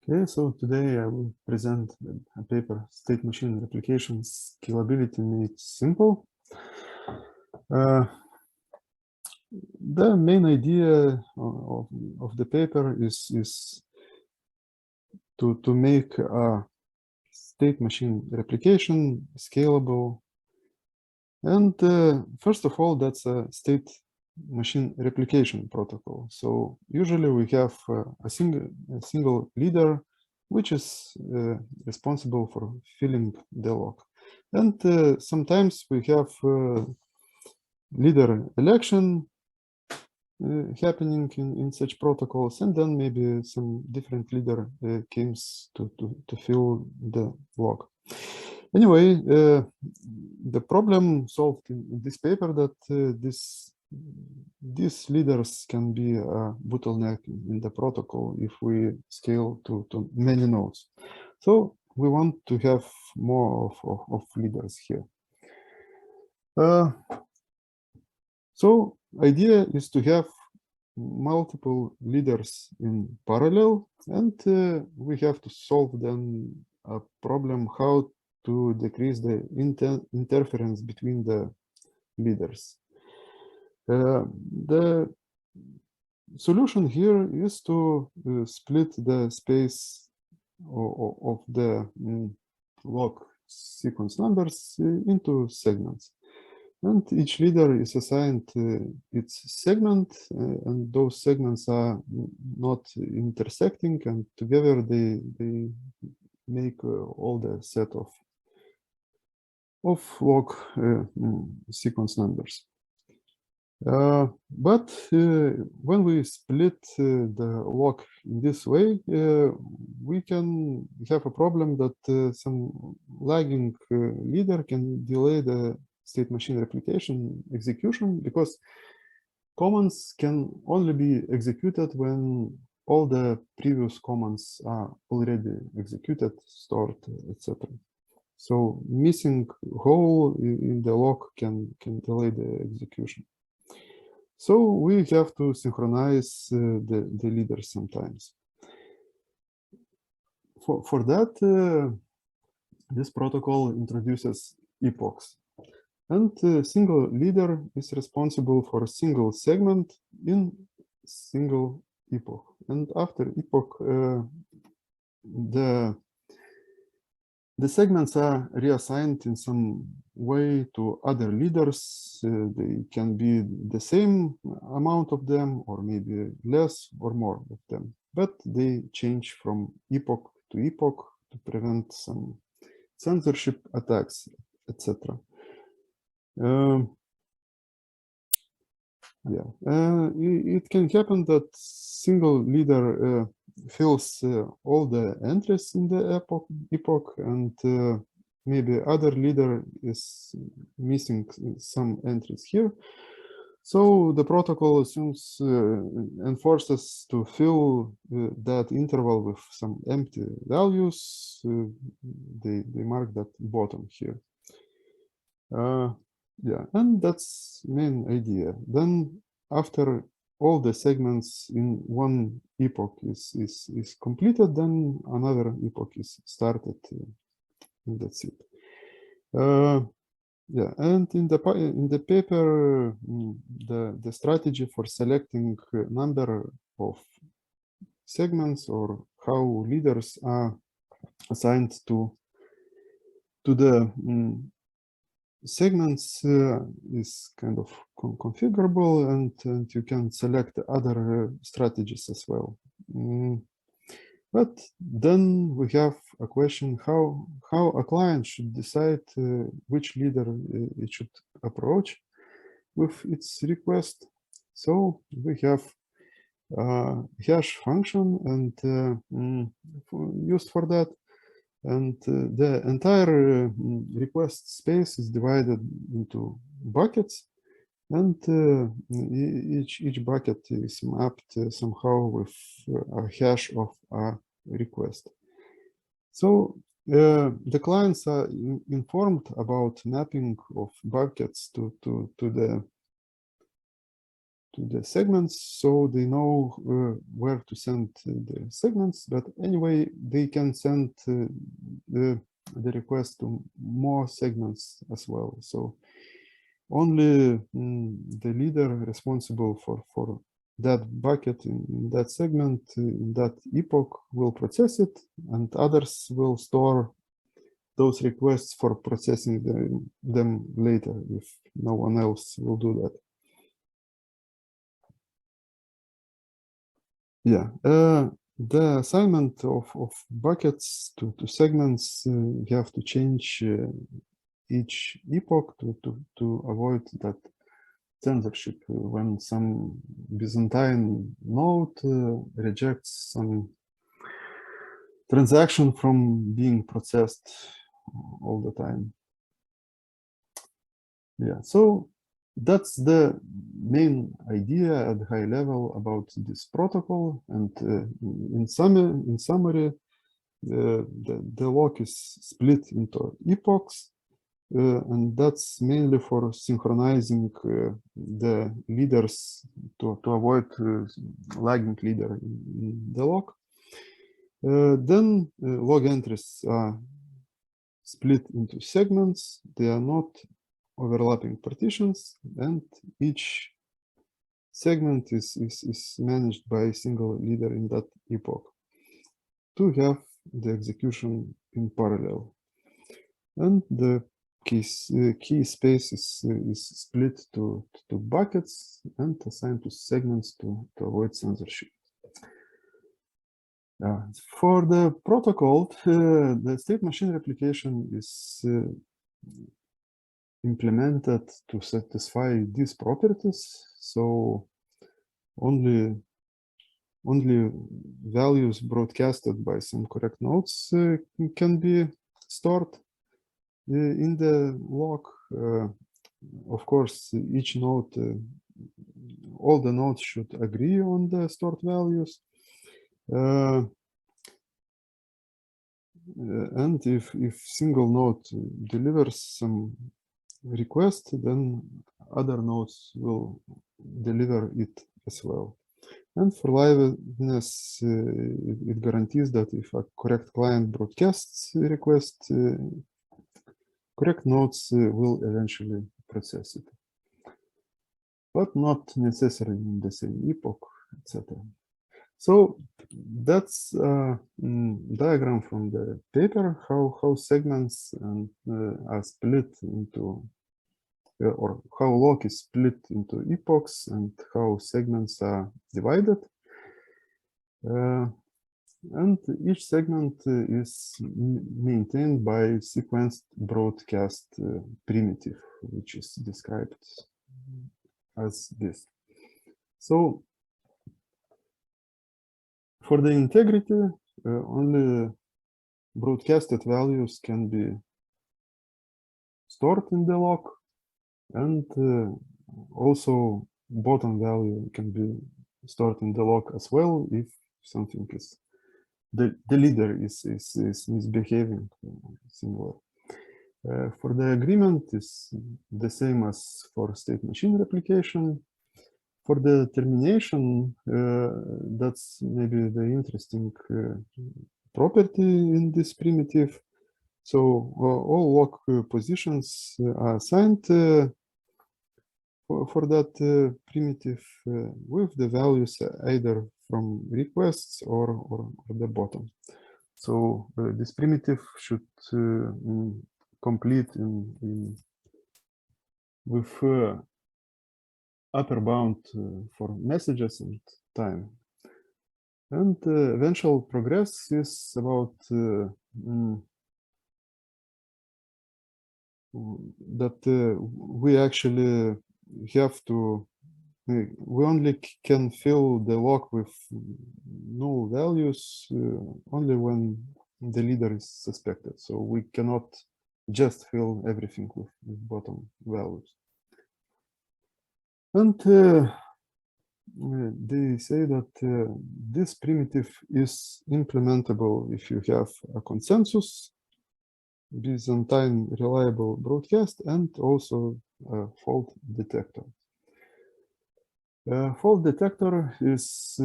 Okay, so today I will present a paper, State Machine Replication Scalability Made Simple. The main idea of the paper is to make a state machine replication scalable. And first of all, that's a state machine replication protocol. So usually we have a single leader which is responsible for filling the lock. And sometimes we have leader election happening in such protocols, and then maybe some different leader comes to fill the lock. Anyway, the problem solved in this paper that these leaders can be a bottleneck in the protocol if we scale to many nodes. So we want to have more of leaders here. So idea is to have multiple leaders in parallel, and we have to solve then a problem how to decrease the interference between the leaders. The solution here is to split the space of the lock sequence numbers into segments. And each leader is assigned its segment, and those segments are not intersecting, and together they make all the set of lock sequence numbers. But when we split the lock in this way, we can have a problem that some lagging leader can delay the state machine replication execution, because commands can only be executed when all the previous commands are already executed, stored, etc. So missing hole in the lock can delay the execution. So we have to synchronize the leaders sometimes. For that, this protocol introduces epochs. And a single leader is responsible for a single segment in single epoch. And after epoch, the segments are reassigned in some way to other leaders. They can be the same amount of them, or maybe less or more of them, but they change from epoch to epoch to prevent some censorship attacks, etc. It can happen that single leader fills all the entries in the epoch, and maybe other leader is missing some entries here. So the protocol assumes enforces to fill that interval with some empty values. They mark that bottom here. Yeah, and that's main idea. Then after all the segments in one epoch is completed, then another epoch is started, and that's it. Yeah, and in the paper, the strategy for selecting number of segments or how leaders are assigned to the segments is kind of configurable, and you can select other strategies as well. But then we have a question how a client should decide which leader it should approach with its request. So we have hash function and used for that. And the entire request space is divided into buckets, and each bucket is mapped somehow with a hash of a request. So the clients are informed about mapping of buckets to the segments, so they know where to send the segments. But anyway, they can send the request to more segments as well. So only the leader responsible for that bucket in that segment, in that epoch, will process it, and others will store those requests for processing them later if no one else will do that. Yeah, the assignment of buckets to segments, you have to change each epoch to avoid that censorship when some Byzantine node rejects some transaction from being processed all the time. Yeah, so that's the main idea at high level about this protocol. And in summary, the lock is split into epochs, and that's mainly for synchronizing the leaders to avoid lagging leader in the lock. Then log entries are split into segments. They are not overlapping partitions, and each segment is managed by a single leader in that epoch to have the execution in parallel. And the key space is split to buckets and assigned to segments to avoid censorship. For the protocol, the state machine replication is implemented to satisfy these properties. So only values broadcasted by some correct nodes can be stored in the lock. Of course, each node, all the nodes should agree on the stored values. And if single node delivers some request, then other nodes will deliver it as well. And for liveness, it guarantees that if a correct client broadcasts a request, correct nodes will eventually process it, but not necessarily in the same epoch, etc. So that's a diagram from the paper, how segments are split into, or how lock is split into epochs and how segments are divided. And each segment is maintained by sequenced broadcast primitive, which is described as this. So for the integrity, only broadcasted values can be stored in the lock, and also bottom value can be stored in the lock as well if something is the leader is misbehaving similar. For the agreement is the same as for state machine replication. For the termination, that's maybe the interesting property in this primitive. So all lock positions are assigned for that primitive with the values either from requests or the bottom. So this primitive should complete with upper bound for messages and time. And eventual progress is about that we actually have to, we only can fill the lock with null values only when the leader is suspected. So we cannot just fill everything with bottom values. And they say that this primitive is implementable if you have a consensus, Byzantine reliable broadcast, and also a fault detector. Fault detector is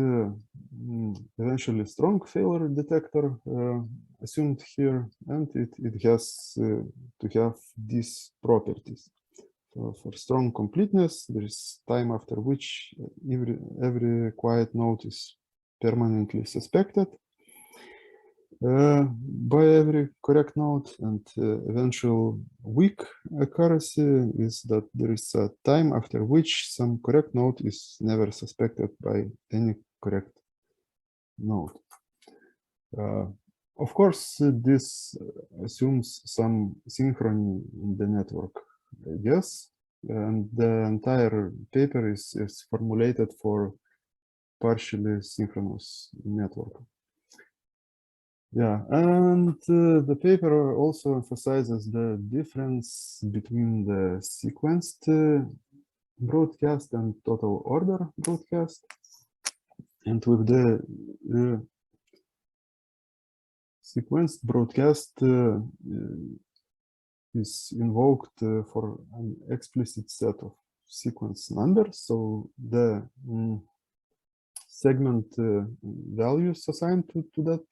eventually strong failure detector assumed here, and it has to have these properties. So for strong completeness, there is time after which every quiet node is permanently suspected by every correct node, and eventual weak accuracy is that there is a time after which some correct node is never suspected by any correct node. Of course, this assumes some synchrony in the network. Yes, and the entire paper is formulated for partially synchronous network. Yeah, and the paper also emphasizes the difference between the sequenced broadcast and total order broadcast. And with the sequenced broadcast is invoked for an explicit set of sequence numbers. So the segment values assigned to that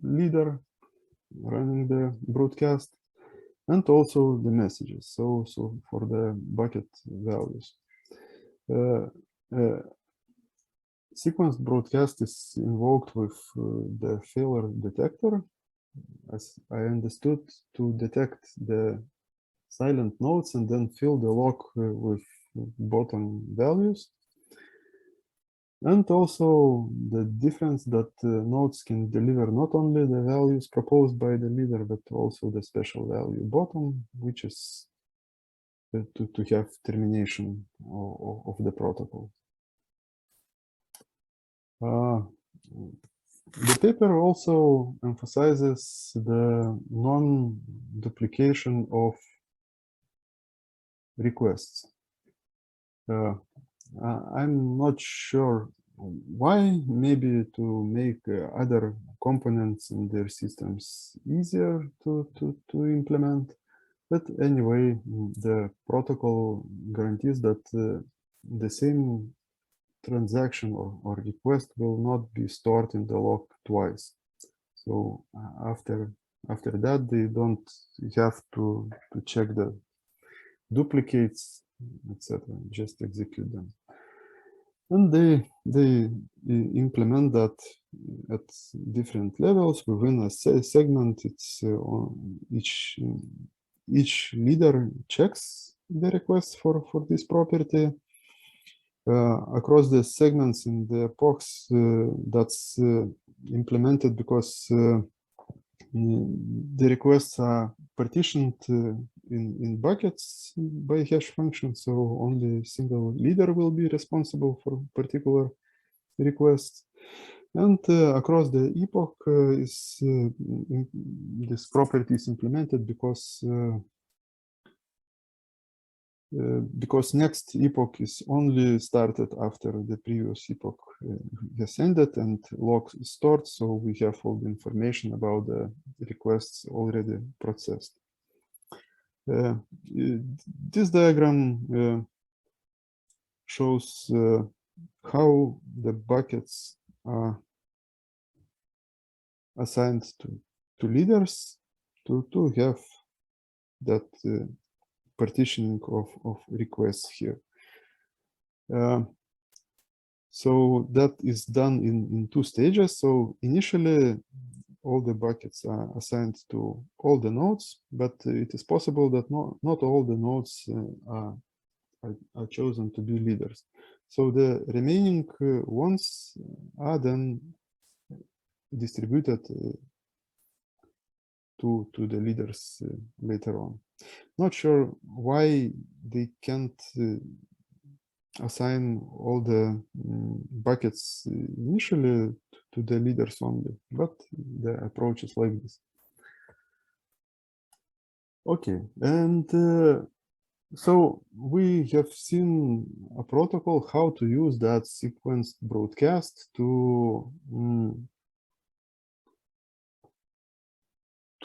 leader running the broadcast, and also the messages. So for the bucket values. Sequenced broadcast is invoked with the failure detector, as I understood, to detect the silent nodes and then fill the lock with bottom values. And also the difference that nodes can deliver not only the values proposed by the leader, but also the special value bottom, which is to have termination of the protocol. The paper also emphasizes the non-duplication of requests. I'm not sure why, maybe to make other components in their systems easier to implement. But anyway, the protocol guarantees that the same transaction or request will not be stored in the log twice. So after that, they don't have to check the duplicates, etc. Just execute them. And they implement that at different levels within a segment. It's each leader checks the request for this property. Across the segments in the epochs, that's implemented because the requests are partitioned in buckets by hash function, so only a single leader will be responsible for particular requests. And across the epoch this property is implemented because next epoch is only started after the previous epoch has ended and log is stored, so we have all the information about the requests already processed. This diagram shows how the buckets are assigned to leaders to have that partitioning of requests here. So that is done in two stages. So initially, all the buckets are assigned to all the nodes, but it is possible that not all the nodes are chosen to be leaders. So the remaining ones are then distributed to the leaders later on. Not sure why they can't assign all the buckets initially to the leaders only, but the approach is like this. Okay, and so we have seen a protocol how to use that sequenced broadcast to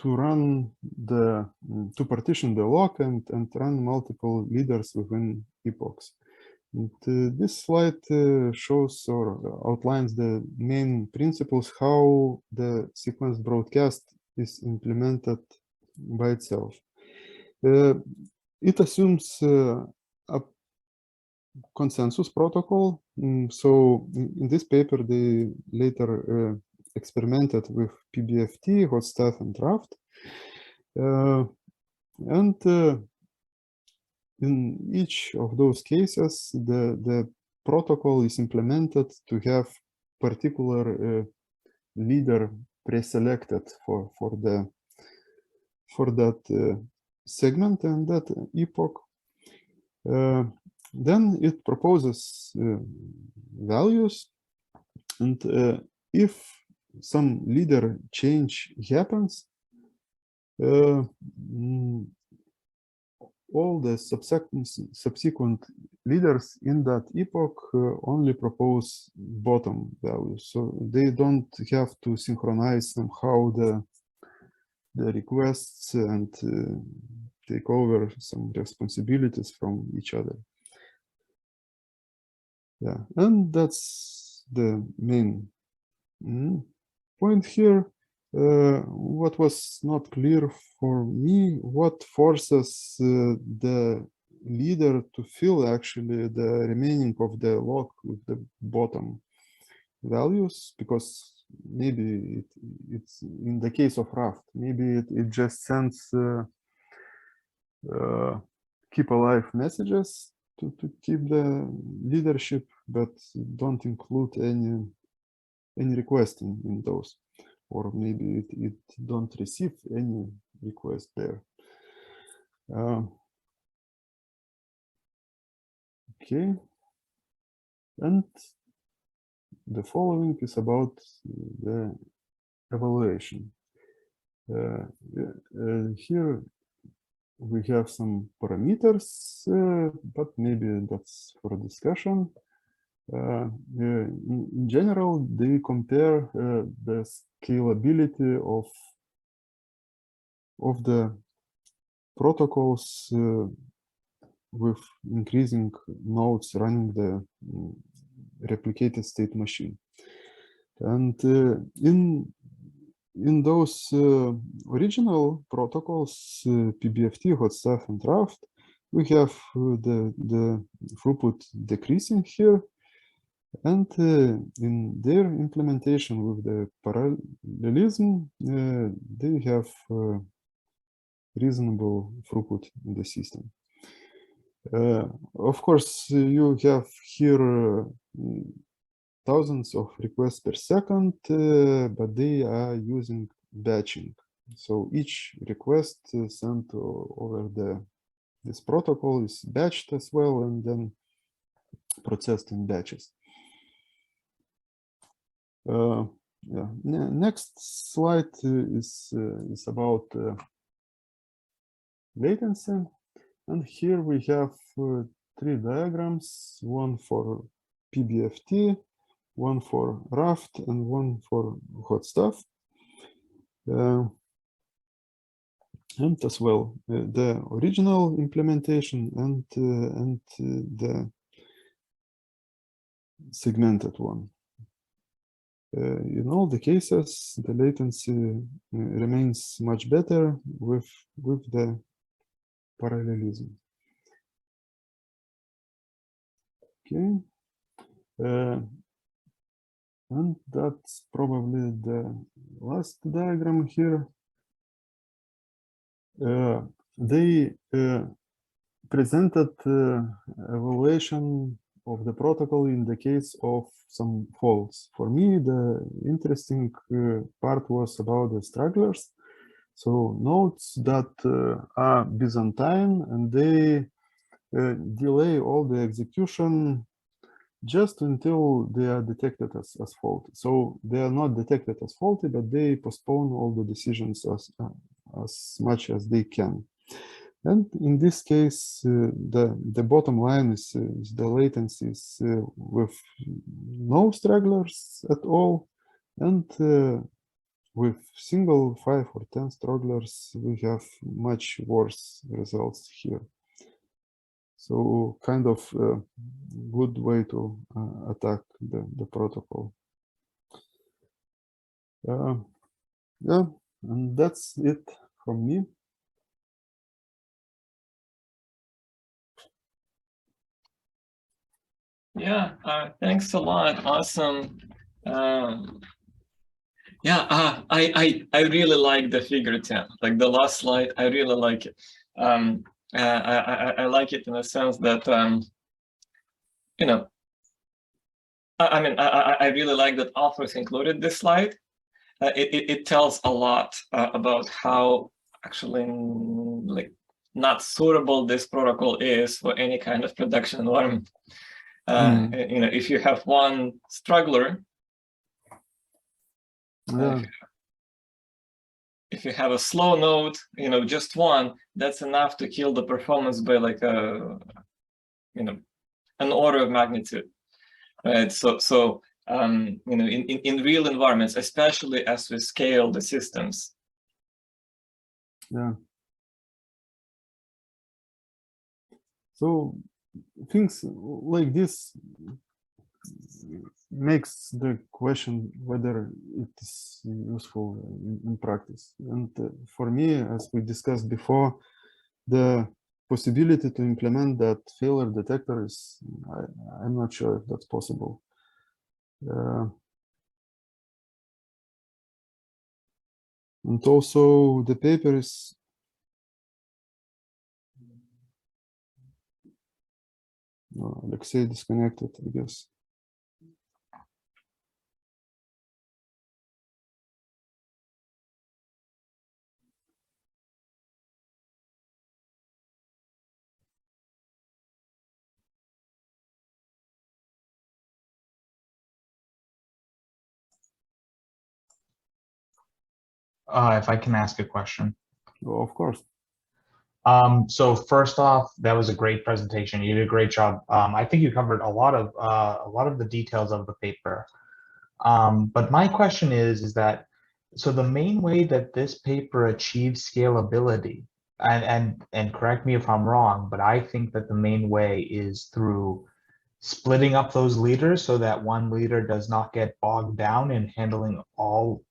run to partition the lock and run multiple leaders within epochs. And, this slide shows or outlines the main principles how the sequence broadcast is implemented by itself. It assumes a consensus protocol. So in this paper, they later experimented with PBFT, hot stuff, and draft. And in each of those cases, the protocol is implemented to have particular leader pre-selected for that segment and that epoch. Then it proposes values, and if some leader change happens, all the subsequent leaders in that epoch only propose bottom values, so they don't have to synchronize somehow the requests and take over some responsibilities from each other. Yeah, and that's the main point here. What was not clear for me, what forces the leader to fill actually the remaining of the log with the bottom values, because maybe it's in the case of raft, maybe it just sends keep alive messages to keep the leadership, but don't include any request in those, or maybe it don't receive any request there. Okay, and the following is about the evaluation. Here we have some parameters, but maybe that's for discussion. In general, they compare the scalability of the protocols with increasing nodes running the replicated state machine. And in those original protocols, PBFT, hot stuff, and draft, we have the throughput decreasing here. And in their implementation with the parallelism, they have reasonable throughput in the system. Of course, you have here thousands of requests per second, but they are using batching. So each request sent over this protocol is batched as well, and then processed in batches. Yeah. Next slide is about latency, and here we have three diagrams: one for PBFT, one for raft, and one for hot stuff. And as well the original implementation and the segmented one. In all the cases, the latency remains much better with the parallelism. Okay, and that's probably the last diagram here. They presented evaluation of the protocol in the case of some faults. For me, the interesting part was about the stragglers. So nodes that are Byzantine, and they delay all the execution just until they are detected as faulty. So they are not detected as faulty, but they postpone all the decisions as much as they can. And in this case, the bottom line is the latencies with no stragglers at all, and with single 5 or 10 stragglers, we have much worse results here. So kind of good way to attack the protocol. Yeah, and that's it from me. Yeah, thanks a lot. Awesome. Yeah, I really like the figure 10. Like the last slide, I really like it. I like it in the sense that you know, I mean, I really like that authors included this slide. It tells a lot about how actually like not suitable this protocol is for any kind of production environment. You know, if you have one struggler, Yeah. if you have a slow node, you know, just one, that's enough to kill the performance by like a, you know, an order of magnitude, right? So you know, in real environments, especially as we scale the systems. Yeah. So things like this makes the question whether it is useful in practice. And for me, as we discussed before, the possibility to implement that failure detector is, I'm not sure if that's possible. And also the paper is Alexei disconnected, I guess. If I can ask a question. Oh, of course. So first off, that was a great presentation. You did a great job. I think you covered a lot of the details of the paper. But my question is that, so the main way that this paper achieves scalability, and correct me if I'm wrong, but I think that the main way is through splitting up those leaders so that one leader does not get bogged down in handling all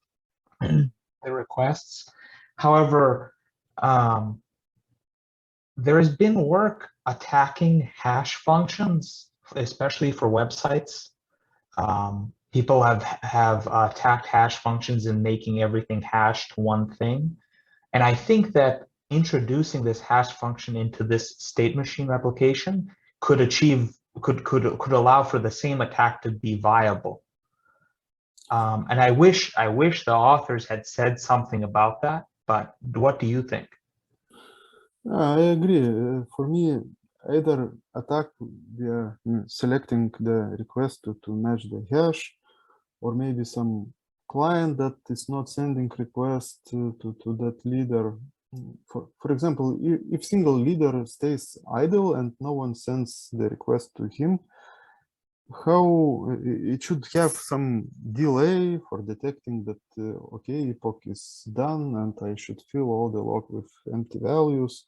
the requests. However, there has been work attacking hash functions, especially for websites. People have attacked hash functions in making everything hashed one thing. And I think that introducing this hash function into this state machine replication could allow for the same attack to be viable. And I wish the authors had said something about that, but what do you think? I agree. For me, either attack via selecting the request to match the hash, or maybe some client that is not sending request to that leader. For example, if single leader stays idle and no one sends the request to him, how it should have some delay for detecting that, okay, epoch is done and I should fill all the log with empty values.